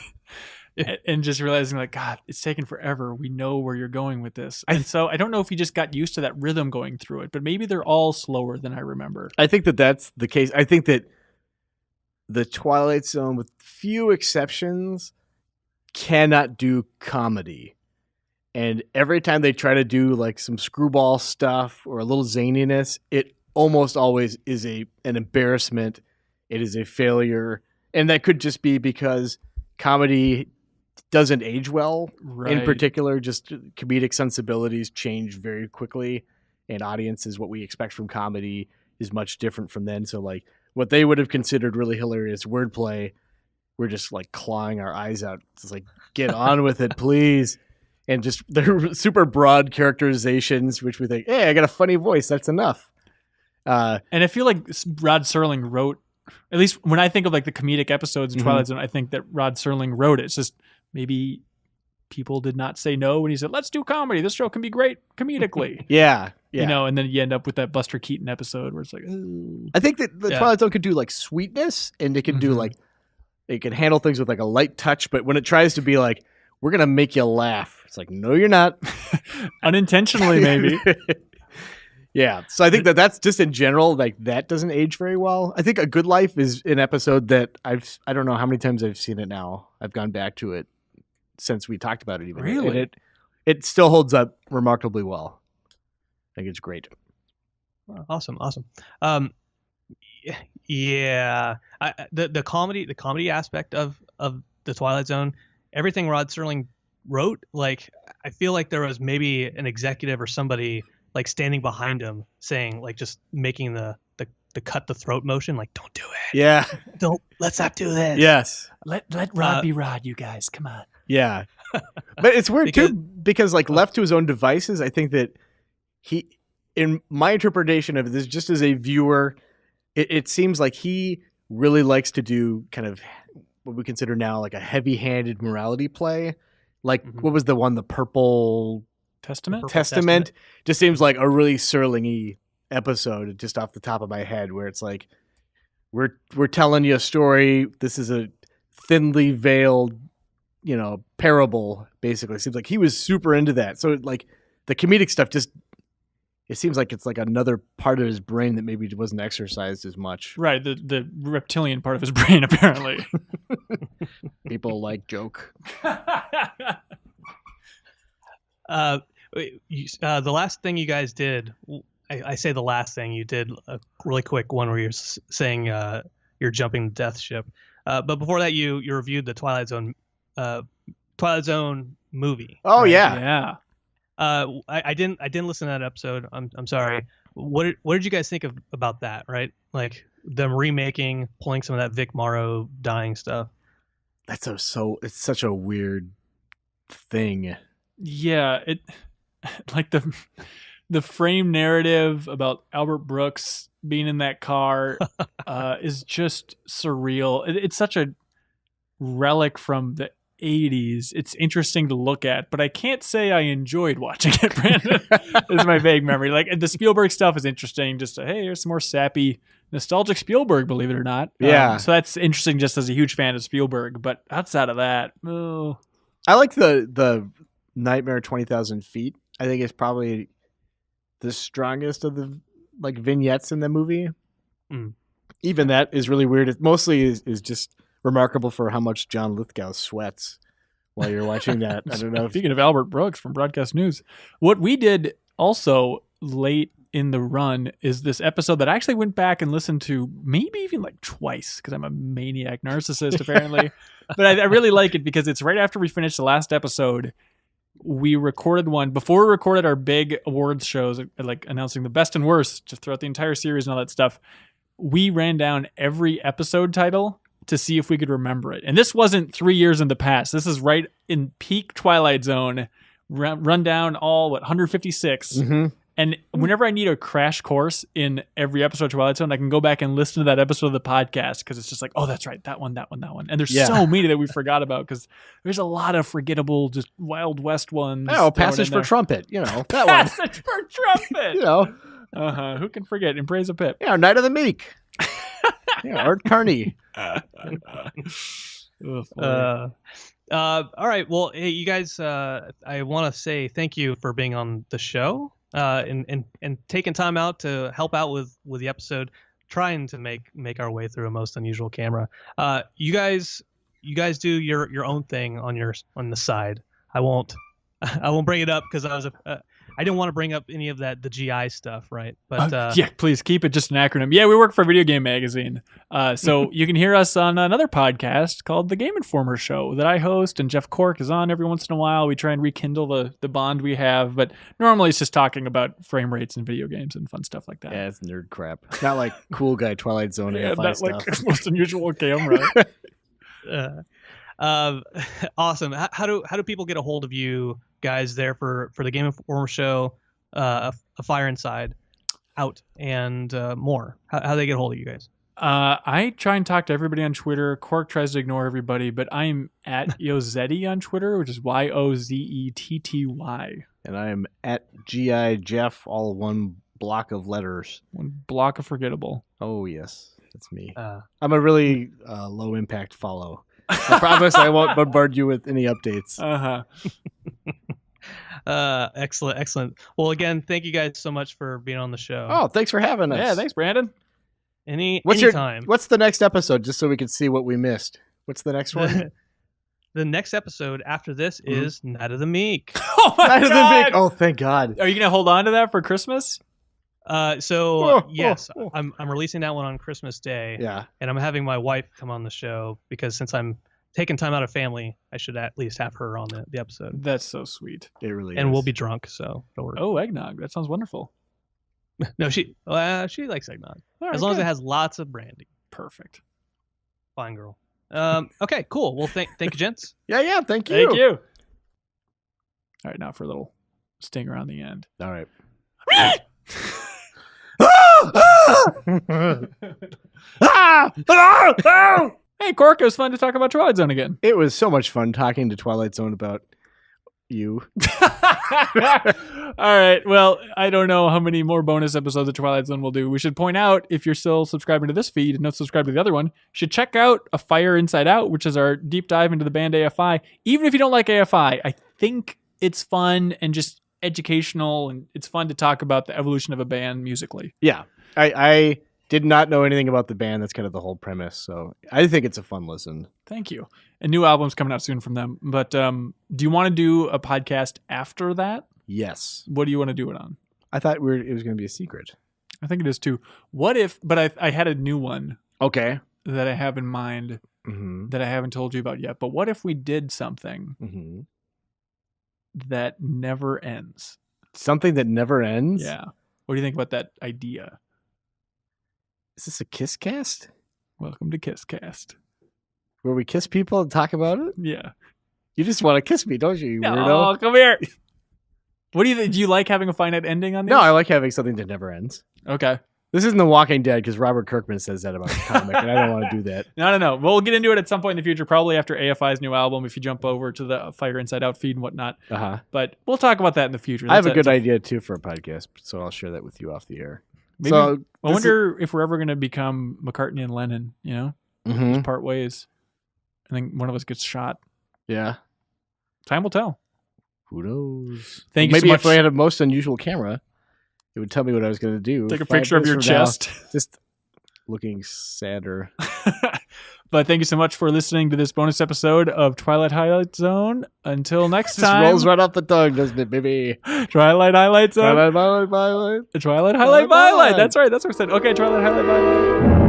and just realizing like, God, it's taken forever. We know where you're going with this, and so I don't know if you just got used to that rhythm going through it, but maybe they're all slower than I remember. I think that that's the case. I think that the Twilight Zone, with few exceptions, cannot do comedy. And every time they try to do like some screwball stuff or a little zaniness, it almost always is an embarrassment. It is a failure. And that could just be because comedy doesn't age well. Right. In particular, just comedic sensibilities change very quickly. And audiences, what we expect from comedy is much different from then. So like what they would have considered really hilarious wordplay, we're just like clawing our eyes out. It's like, get on with it, please. And just they're super broad characterizations, which we think, hey, I got a funny voice. That's enough. And I feel like Rod Serling wrote, at least when I think of like the comedic episodes in Twilight Zone, I think that Rod Serling wrote it. It's just maybe people did not say no when he said, let's do comedy. This show can be great comedically. Yeah. And then you end up with that Buster Keaton episode where it's like, ooh. I think that the Twilight Zone could do like sweetness, and it can do like, it can handle things with like a light touch. But when it tries to be like, we're going to make you laugh, it's like, no, you're not. Unintentionally, maybe. Yeah. So I think that that's just in general, like that doesn't age very well. I think A Good Life is an episode that I don't know how many times I've seen it now. I've gone back to it since we talked about it even. Really? And it still holds up remarkably well. I think it's great. Awesome. Yeah. The comedy aspect of the Twilight Zone, everything Rod Serling wrote, like I feel like there was maybe an executive or somebody like standing behind him saying, like, just making the cut the throat motion, like, don't do it. Yeah. Let's not do this. Yes. Let Rod be Rod, you guys. Come on. Yeah. But it's weird too, because like left to his own devices, I think that he, in my interpretation of this, just as a viewer, it seems like he really likes to do kind of what we consider now like a heavy-handed morality play. Like what was the one, the Purple Testament? Testament? Just seems like a really Serling-y episode just off the top of my head, where it's like we're telling you a story. This is a thinly veiled, parable, basically. It seems like he was super into that. So like the comedic stuff just, it seems like it's like another part of his brain that maybe wasn't exercised as much. Right, the reptilian part of his brain, apparently. People like joke. The last thing you guys did, I say the last thing you did, a really quick one where you're saying you're jumping the death ship. But before that, you reviewed the Twilight Zone movie. Oh, right? yeah. I didn't listen to that episode. I'm sorry. What did you guys think about that? Right, like them remaking, pulling some of that Vic Morrow dying stuff. That's it's such a weird thing. Yeah, it like the frame narrative about Albert Brooks being in that car is just surreal. It's such a relic from the 80s. It's interesting to look at, but I can't say I enjoyed watching it, Brandon. This is my vague memory. Like the Spielberg stuff is interesting. Just hey, here's some more sappy, nostalgic Spielberg, believe it or not. Yeah. So that's interesting just as a huge fan of Spielberg. But outside of that, I like the Nightmare 20,000 Feet. I think it's probably the strongest of the like vignettes in the movie. Even that is really weird. It mostly is just remarkable for how much John Lithgow sweats while you're watching that. I don't know. Speaking of Albert Brooks from Broadcast News, what we did also late in the run is this episode that I actually went back and listened to maybe even like twice because I'm a maniac narcissist apparently. But I really like it because it's right after we finished the last episode. We recorded one before we recorded our big awards shows, like announcing the best and worst just throughout the entire series and all that stuff. We ran down every episode title to see if we could remember it. And this wasn't 3 years in the past. This is right in peak Twilight Zone, run down all, 156. Mm-hmm. And whenever I need a crash course in every episode of Twilight Zone, I can go back and listen to that episode of the podcast because it's just like, oh, that's right, that one. And there's so many that we forgot about because there's a lot of forgettable, just Wild West ones. Oh, Passage for Trumpet, that one. Passage for Trumpet. Who can forget? In Praise of Pip. Yeah, Night of the Meek. Art Carney. All right. Well, hey, you guys, I want to say thank you for being on the show and taking time out to help out with the episode, trying to make our way through a most unusual camera. You guys do your own thing on the side. I won't bring it up because I didn't want to bring up any of the GI stuff, right? But yeah, please keep it just an acronym. Yeah, we work for a video game magazine. So you can hear us on another podcast called The Game Informer Show that I host, and Jeff Cork is on every once in a while. We try and rekindle the bond we have, but normally it's just talking about frame rates and video games and fun stuff like that. Yeah, it's nerd crap. Not like cool guy Twilight Zone AFI not stuff. Like most unusual camera. Awesome. How do people get a hold of you guys there for the Game Informer Show, a Fire Inside, Out, and more? How do they get a hold of you guys? I try and talk to everybody on Twitter. Cork tries to ignore everybody, but I'm at Yozetti on Twitter, which is YOZETTY. And I am at GI Jeff, all one block of letters. One block of forgettable. Oh yes, that's me. I'm a really low impact follow. I promise I won't bombard you with any updates. Excellent. Well, again, thank you guys so much for being on the show. Oh, thanks for having us. Yeah, thanks, Brandon. Anytime. What's the next episode, just so we can see what we missed? What's the next one? The next episode after this is Night of the Meek. Oh my Night God. of the Meek. Oh, thank God. Are you going to hold on to that for Christmas? Yes, I'm releasing that one on Christmas Day. Yeah. And I'm having my wife come on the show because since I'm taking time out of family, I should at least have her on the episode. That's so sweet. It really is. And we'll be drunk, so don't worry. Oh, eggnog. That sounds wonderful. No, she likes eggnog. Right, as long as it has lots of brandy. Perfect. Fine girl. Okay, cool. Well, thank you, gents. Yeah, thank you. Thank you. All right, now for a little stinger on the end. All right. Hey, Cork, it was fun to talk about Twilight Zone again. It was so much fun talking to Twilight Zone about you. All right. Well, I don't know how many more bonus episodes of Twilight Zone we'll do. We should point out, if you're still subscribing to this feed and not subscribed to the other one, you should check out A Fire Inside Out, which is our deep dive into the band AFI. Even if you don't like AFI, I think it's fun and just educational, and it's fun to talk about the evolution of a band musically. Yeah. I did not know anything about the band. That's kind of the whole premise. So I think it's a fun listen. Thank you. A new album's coming out soon from them. But do you want to do a podcast after that? Yes. What do you want to do it on? I thought it was going to be a secret. I think it is too. What if, but I had a new one. Okay. That I have in mind that I haven't told you about yet. But what if we did something that never ends? Something that never ends? Yeah. What do you think about that idea? Is this a Kiss cast? Welcome to Kiss Cast. Where we kiss people and talk about it? Yeah. You just want to kiss me, don't you, weirdo? Oh, come here. What do you think? Do you like having a finite ending on these? No, I like having something that never ends. Okay. This isn't The Walking Dead because Robert Kirkman says that about the comic, and I don't want to do that. No. We'll get into it at some point in the future, probably after AFI's new album, if you jump over to the Fire Inside Out feed and whatnot. But we'll talk about that in the future. I have a good idea, too, for a podcast, so I'll share that with you off the air. Maybe, I wonder if we're ever going to become McCartney and Lennon, Just part ways. I think one of us gets shot. Yeah. Time will tell. Who knows? Thank you so much. Maybe if I had a most unusual camera, it would tell me what I was going to do. Take a picture of your chest. Just looking sadder. But thank you so much for listening to this bonus episode of Twilight Zone. Until next time. Just rolls right off the tongue, doesn't it, baby? Twilight Highlight Zone. Twilight Violet. Twilight Highlight Violet. That's right. That's what I said. Okay, Twilight Highlight Violet.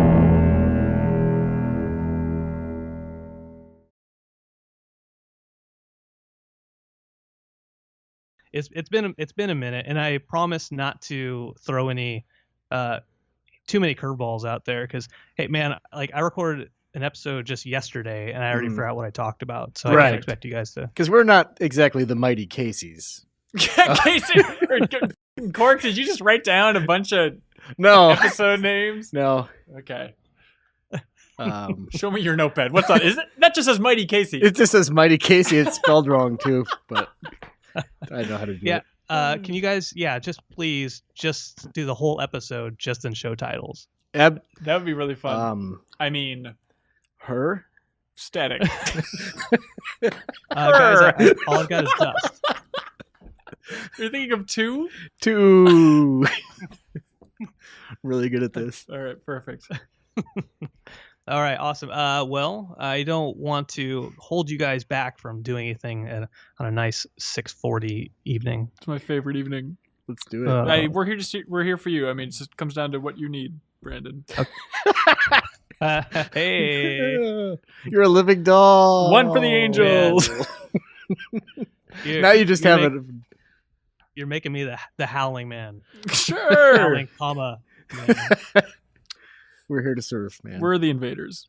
It's been a minute, and I promise not to throw any too many curveballs out there because, hey man, like I recorded an episode just yesterday and I already forgot what I talked about, so I can't expect you guys to. Because we're not exactly the mighty Caseys. Casey, Cork, did you just write down a bunch of episode names? No. Okay. Show me your notepad. What's on? Is it that just says Mighty Casey? It just says Mighty Casey. It's spelled wrong too, but I know how to do it. Can you guys, just please just do the whole episode just in show titles? That would be really fun. I mean, her static. Guys, all I've got is dust. You're thinking of two? Really good at this. All right, perfect. All right, awesome. Well, I don't want to hold you guys back from doing anything on a nice 6:40 evening. It's my favorite evening. Let's do it. We're here for you. I mean, it just comes down to what you need, Brandon. Hey, you're a living doll. One for the angels. Now you just have it. You're making me the howling man. Sure. Howling, comma. Man. We're here to serve, man. We're the invaders.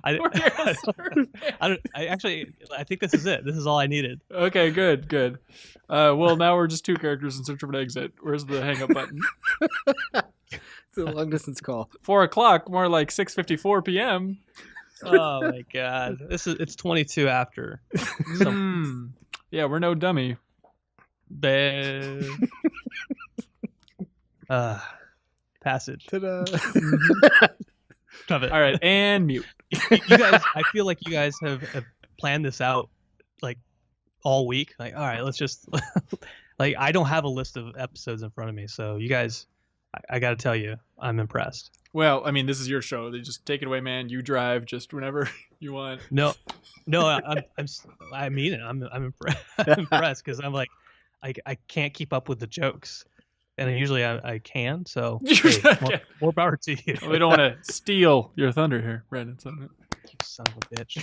I think this is it. This is all I needed. Okay, good. Well, now we're just two characters in search of an exit. Where's the hang up button? It's a long distance call. 4:00, more like 6:54 p.m. Oh my god. It's 22 after. Yeah, we're no dummy. Passage. Ta-da. Love it. All right, and mute. You guys, I feel like you guys have planned this out like all week. Like, all right, let's just like I don't have a list of episodes in front of me, so you guys, I got to tell you, I'm impressed. Well, I mean, this is your show. They just take it away, man. You drive just whenever you want. No, I mean it. I'm impressed. I'm impressed because I'm like, I can't keep up with the jokes. And usually I can, so hey, more power to you. We don't want to steal your thunder here, Brandon. You son of a bitch.